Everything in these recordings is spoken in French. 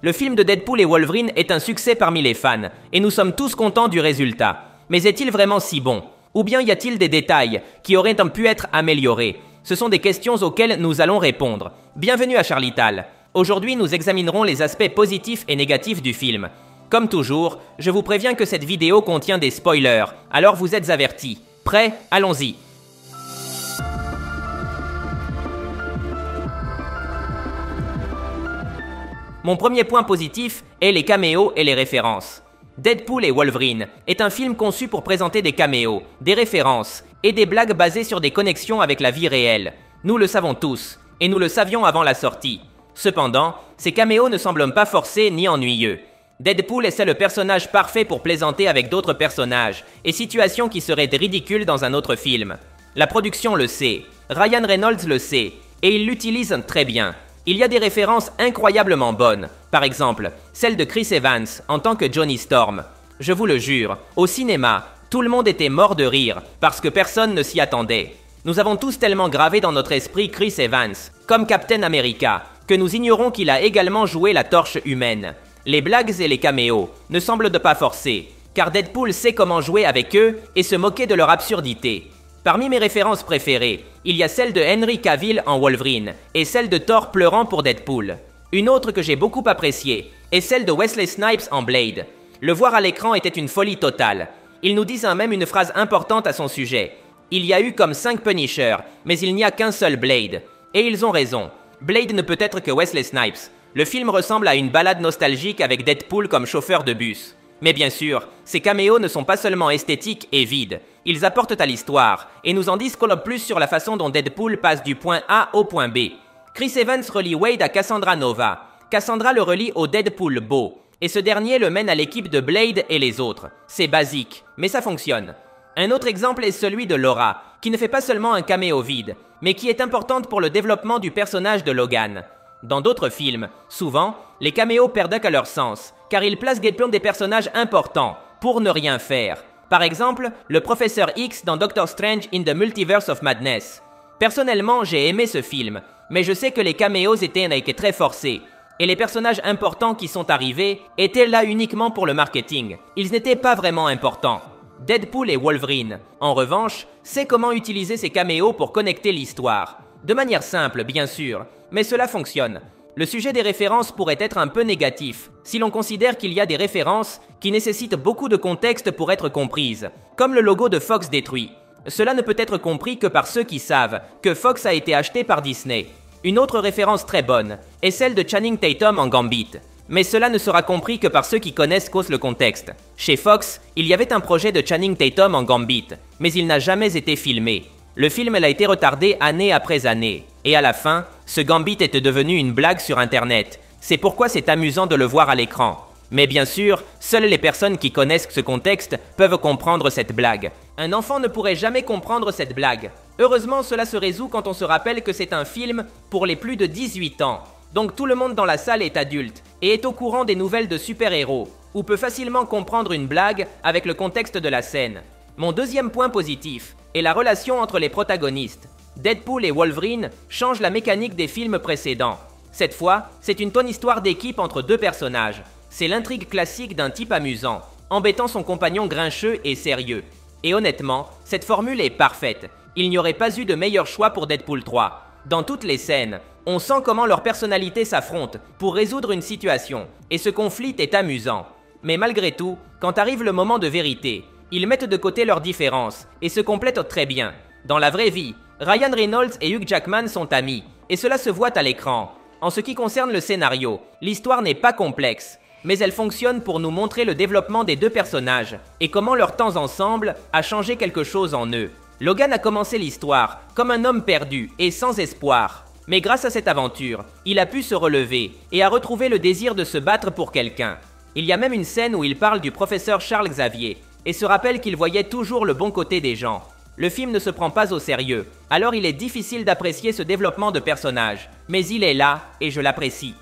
Le film de Deadpool et Wolverine est un succès parmi les fans, et nous sommes tous contents du résultat. Mais est-il vraiment si bon? Ou bien y a-t-il des détails qui auraient pu être améliorés? Ce sont des questions auxquelles nous allons répondre. Bienvenue à Charlital. Aujourd'hui, nous examinerons les aspects positifs et négatifs du film. Comme toujours, je vous préviens que cette vidéo contient des spoilers, alors vous êtes avertis. Prêts? Allons-y. Mon premier point positif est les caméos et les références. Deadpool et Wolverine est un film conçu pour présenter des caméos, des références et des blagues basées sur des connexions avec la vie réelle. Nous le savons tous, et nous le savions avant la sortie. Cependant, ces caméos ne semblent pas forcés ni ennuyeux. Deadpool essaie le personnage parfait pour plaisanter avec d'autres personnages, et situations qui seraient ridicules dans un autre film. La production le sait, Ryan Reynolds le sait, et il l'utilise très bien. Il y a des références incroyablement bonnes, par exemple, celle de Chris Evans en tant que Johnny Storm. Je vous le jure, au cinéma, tout le monde était mort de rire, parce que personne ne s'y attendait. Nous avons tous tellement gravé dans notre esprit Chris Evans, comme Captain America, que nous ignorons qu'il a également joué la torche humaine. Les blagues et les caméos ne semblent pas forcés, car Deadpool sait comment jouer avec eux et se moquer de leur absurdité. Parmi mes références préférées, il y a celle de Henry Cavill en Wolverine et celle de Thor pleurant pour Deadpool. Une autre que j'ai beaucoup appréciée est celle de Wesley Snipes en Blade. Le voir à l'écran était une folie totale. Il nous dit même une phrase importante à son sujet. Il y a eu comme 5 Punishers, mais il n'y a qu'un seul Blade. Et ils ont raison. Blade ne peut être que Wesley Snipes. Le film ressemble à une balade nostalgique avec Deadpool comme chauffeur de bus. Mais bien sûr, ces caméos ne sont pas seulement esthétiques et vides. Ils apportent à l'histoire et nous en disent plus sur la façon dont Deadpool passe du point A au point B. Chris Evans relie Wade à Cassandra Nova. Cassandra le relie au Deadpool beau. Et ce dernier le mène à l'équipe de Blade et les autres. C'est basique, mais ça fonctionne. Un autre exemple est celui de Laura, qui ne fait pas seulement un caméo vide, mais qui est importante pour le développement du personnage de Logan. Dans d'autres films, souvent, les caméos perdent qu'à leur sens, car ils placent des personnages importants, pour ne rien faire. Par exemple, le professeur X dans Doctor Strange in the Multiverse of Madness. Personnellement, j'ai aimé ce film, mais je sais que les caméos étaient très forcés, et les personnages importants qui sont arrivés étaient là uniquement pour le marketing. Ils n'étaient pas vraiment importants. Deadpool et Wolverine, en revanche, sait comment utiliser ces caméos pour connecter l'histoire. De manière simple, bien sûr, mais cela fonctionne. Le sujet des références pourrait être un peu négatif, si l'on considère qu'il y a des références qui nécessitent beaucoup de contexte pour être comprises, comme le logo de Fox détruit. Cela ne peut être compris que par ceux qui savent que Fox a été acheté par Disney. Une autre référence très bonne est celle de Channing Tatum en Gambit. Mais cela ne sera compris que par ceux qui connaissent le contexte. Chez Fox, il y avait un projet de Channing Tatum en Gambit, mais il n'a jamais été filmé. Le film a été retardé année après année, et à la fin, ce Gambit était devenu une blague sur internet. C'est pourquoi c'est amusant de le voir à l'écran. Mais bien sûr, seules les personnes qui connaissent ce contexte peuvent comprendre cette blague. Un enfant ne pourrait jamais comprendre cette blague. Heureusement, cela se résout quand on se rappelle que c'est un film pour les plus de 18 ans. Donc tout le monde dans la salle est adulte et est au courant des nouvelles de super-héros, ou peut facilement comprendre une blague avec le contexte de la scène. Mon deuxième point positif est la relation entre les protagonistes. Deadpool et Wolverine changent la mécanique des films précédents. Cette fois, c'est une histoire d'équipe entre deux personnages. C'est l'intrigue classique d'un type amusant, embêtant son compagnon grincheux et sérieux. Et honnêtement, cette formule est parfaite. Il n'y aurait pas eu de meilleur choix pour Deadpool 3. Dans toutes les scènes, on sent comment leurs personnalités s'affrontent pour résoudre une situation, et ce conflit est amusant. Mais malgré tout, quand arrive le moment de vérité, ils mettent de côté leurs différences et se complètent très bien. Dans la vraie vie, Ryan Reynolds et Hugh Jackman sont amis, et cela se voit à l'écran. En ce qui concerne le scénario, l'histoire n'est pas complexe, mais elle fonctionne pour nous montrer le développement des deux personnages, et comment leur temps ensemble a changé quelque chose en eux. Logan a commencé l'histoire comme un homme perdu et sans espoir. Mais grâce à cette aventure, il a pu se relever et a retrouvé le désir de se battre pour quelqu'un. Il y a même une scène où il parle du professeur Charles Xavier et se rappelle qu'il voyait toujours le bon côté des gens. Le film ne se prend pas au sérieux, alors il est difficile d'apprécier ce développement de personnage, mais il est là et je l'apprécie.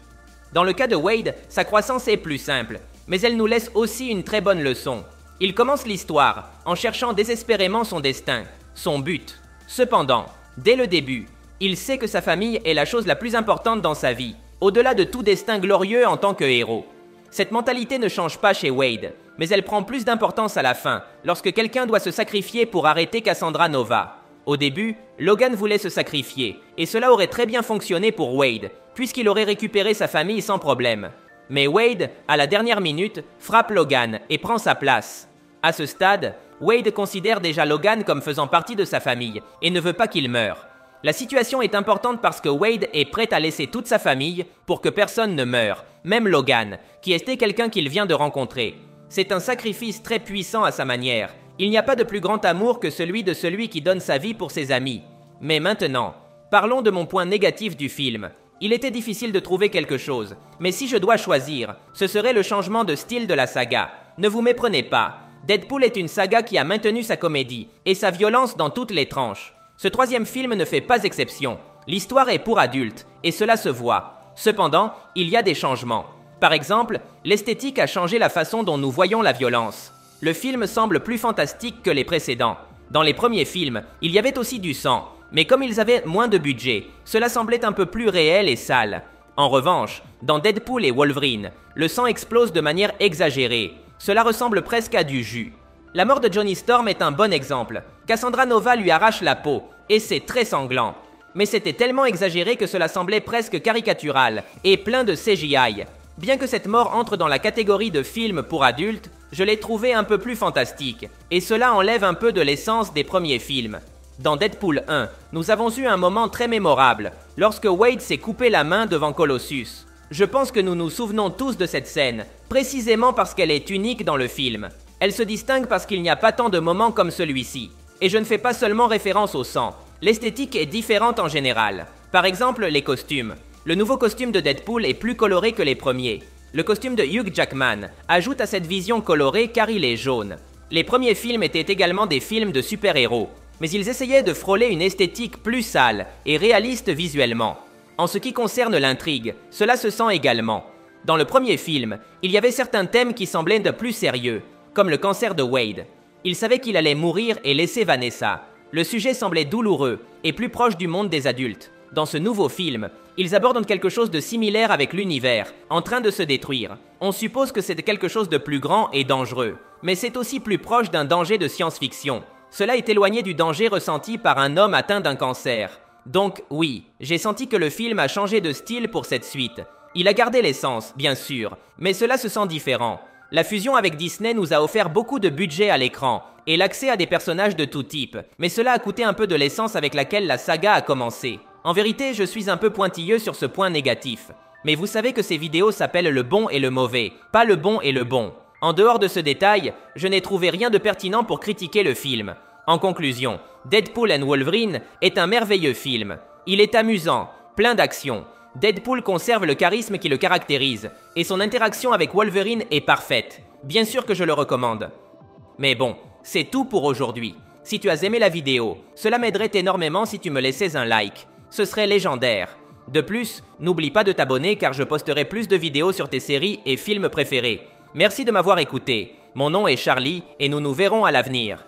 Dans le cas de Wade, sa croissance est plus simple, mais elle nous laisse aussi une très bonne leçon. Il commence l'histoire en cherchant désespérément son destin, son but. Cependant, dès le début, il sait que sa famille est la chose la plus importante dans sa vie, au-delà de tout destin glorieux en tant que héros. Cette mentalité ne change pas chez Wade, mais elle prend plus d'importance à la fin, lorsque quelqu'un doit se sacrifier pour arrêter Cassandra Nova. Au début, Logan voulait se sacrifier, et cela aurait très bien fonctionné pour Wade, puisqu'il aurait récupéré sa famille sans problème. Mais Wade, à la dernière minute, frappe Logan et prend sa place. À ce stade, Wade considère déjà Logan comme faisant partie de sa famille, et ne veut pas qu'il meure. La situation est importante parce que Wade est prêt à laisser toute sa famille pour que personne ne meure, même Logan, qui était quelqu'un qu'il vient de rencontrer. C'est un sacrifice très puissant à sa manière. Il n'y a pas de plus grand amour que celui qui donne sa vie pour ses amis. Mais maintenant, parlons de mon point négatif du film. Il était difficile de trouver quelque chose, mais si je dois choisir, ce serait le changement de style de la saga. Ne vous méprenez pas, Deadpool est une saga qui a maintenu sa comédie et sa violence dans toutes les tranches. Ce troisième film ne fait pas exception. L'histoire est pour adultes, et cela se voit. Cependant, il y a des changements. Par exemple, l'esthétique a changé la façon dont nous voyons la violence. Le film semble plus fantastique que les précédents. Dans les premiers films, il y avait aussi du sang, mais comme ils avaient moins de budget, cela semblait un peu plus réel et sale. En revanche, dans Deadpool et Wolverine, le sang explose de manière exagérée. Cela ressemble presque à du jus. La mort de Johnny Storm est un bon exemple. Cassandra Nova lui arrache la peau, et c'est très sanglant. Mais c'était tellement exagéré que cela semblait presque caricatural, et plein de CGI. Bien que cette mort entre dans la catégorie de films pour adultes, je l'ai trouvé un peu plus fantastique, et cela enlève un peu de l'essence des premiers films. Dans Deadpool 1, nous avons eu un moment très mémorable, lorsque Wade s'est coupé la main devant Colossus. Je pense que nous nous souvenons tous de cette scène, précisément parce qu'elle est unique dans le film. Elle se distingue parce qu'il n'y a pas tant de moments comme celui-ci. Et je ne fais pas seulement référence au sang. L'esthétique est différente en général. Par exemple, les costumes. Le nouveau costume de Deadpool est plus coloré que les premiers. Le costume de Hugh Jackman ajoute à cette vision colorée car il est jaune. Les premiers films étaient également des films de super-héros, mais ils essayaient de frôler une esthétique plus sale et réaliste visuellement. En ce qui concerne l'intrigue, cela se sent également. Dans le premier film, il y avait certains thèmes qui semblaient de plus sérieux, comme le cancer de Wade. Il savait qu'il allait mourir et laisser Vanessa. Le sujet semblait douloureux et plus proche du monde des adultes. Dans ce nouveau film, ils abordent quelque chose de similaire avec l'univers, en train de se détruire. On suppose que c'est quelque chose de plus grand et dangereux, mais c'est aussi plus proche d'un danger de science-fiction. Cela est éloigné du danger ressenti par un homme atteint d'un cancer. Donc oui, j'ai senti que le film a changé de style pour cette suite. Il a gardé l'essence, bien sûr, mais cela se sent différent. La fusion avec Disney nous a offert beaucoup de budget à l'écran et l'accès à des personnages de tout type, mais cela a coûté un peu de l'essence avec laquelle la saga a commencé. En vérité, je suis un peu pointilleux sur ce point négatif. Mais vous savez que ces vidéos s'appellent le bon et le mauvais, pas le bon et le bon. En dehors de ce détail, je n'ai trouvé rien de pertinent pour critiquer le film. En conclusion, Deadpool & Wolverine est un merveilleux film. Il est amusant, plein d'action. Deadpool conserve le charisme qui le caractérise, et son interaction avec Wolverine est parfaite. Bien sûr que je le recommande. Mais bon, c'est tout pour aujourd'hui. Si tu as aimé la vidéo, cela m'aiderait énormément si tu me laissais un like. Ce serait légendaire. De plus, n'oublie pas de t'abonner car je posterai plus de vidéos sur tes séries et films préférés. Merci de m'avoir écouté. Mon nom est Charlie et nous nous verrons à l'avenir.